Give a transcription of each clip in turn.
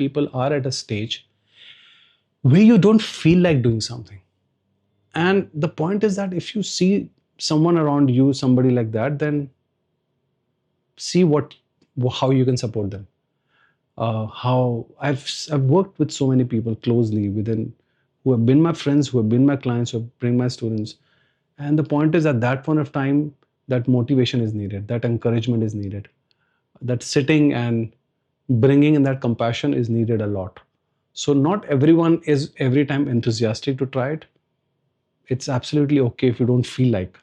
people are at a stage where you don't feel like doing something. And the point is that if you see someone around you, somebody like that, then see how you can support them. How I've worked with so many people closely within, who have been my friends, who have been my clients, who have been my students. And the point is, at that point of time, that motivation is needed, that encouragement is needed, that sitting and bringing in that compassion is needed a lot. So not everyone is every time enthusiastic to try it. It's absolutely okay if you don't feel like,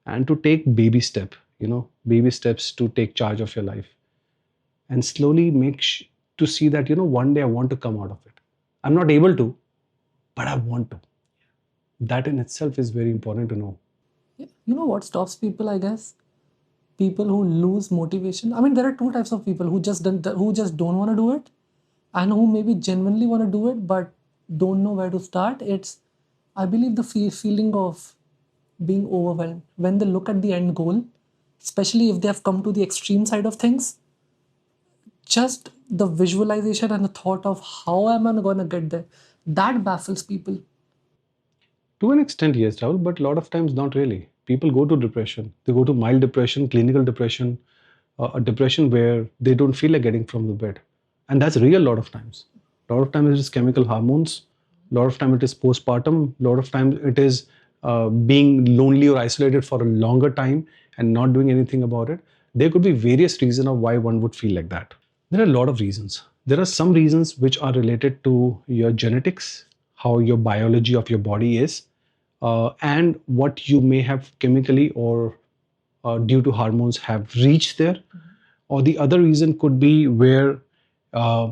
and to take baby steps to take charge of your life, and slowly to see that, one day I want to come out of it. I'm not able to, but I want to. That in itself is very important to know. You know what stops people, I guess? People who lose motivation. I mean, there are two types of people who just don't want to do it, and who maybe genuinely want to do it but don't know where to start. It's, I believe, the feeling of being overwhelmed when they look at the end goal, especially if they have come to the extreme side of things. Just the visualization and the thought of how am I going to get there, that baffles people. To an extent, yes, Rahul, but a lot of times not really. People go to depression. They go to mild depression, clinical depression, a depression where they don't feel like getting from the bed. And that's real a lot of times. A lot of times it is chemical hormones. A lot of time it is postpartum. A lot of times it is being lonely or isolated for a longer time and not doing anything about it. There could be various reasons of why one would feel like that. There are a lot of reasons. There are some reasons which are related to your genetics, how your biology of your body is, and what you may have chemically or due to hormones have reached there. Or the other reason could be where, uh,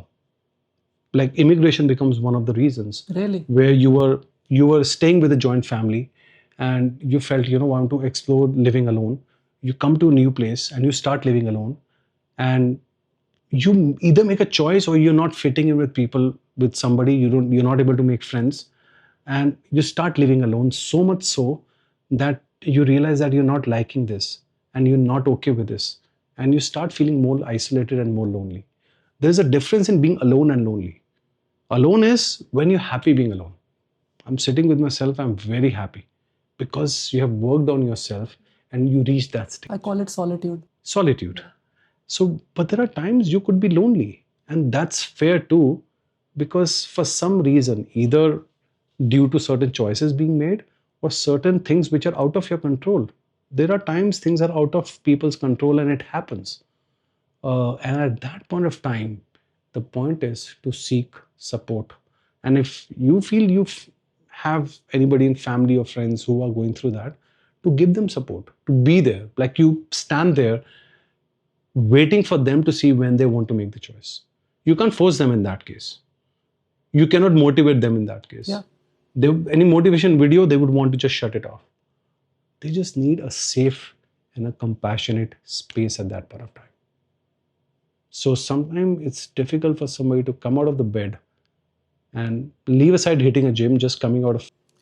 like immigration becomes one of the reasons, Really? where you were staying with a joint family, and you felt, want to explore living alone. You come to a new place and you start living alone, and you either make a choice or you're not fitting in with people, with somebody, you're not able to make friends, and you start living alone, so much so that you realize that you're not liking this and you're not okay with this, and you start feeling more isolated and more lonely. There's a difference in being alone and lonely. Alone is when you're happy being alone. I'm sitting with myself, I'm very happy, because you have worked on yourself and you reach that I stage. call it solitude. Solitude. So, but there are times you could be lonely, and that's fair too, because for some reason, either due to certain choices being made or certain things which are out of your control. There are times things are out of people's control and it happens. And at that point of time, the point is to seek support. And if you feel have anybody in family or friends who are going through that, to give them support, to be there, like you stand there waiting for them to see when they want to make the choice. You can't force them in that case. You cannot motivate them in that case. Yeah. Any motivation video, they would want to just shut it off. They just need a safe and a compassionate space at that point of time. So sometimes it's difficult for somebody to come out of the bed and leave aside hitting a gym, just coming out of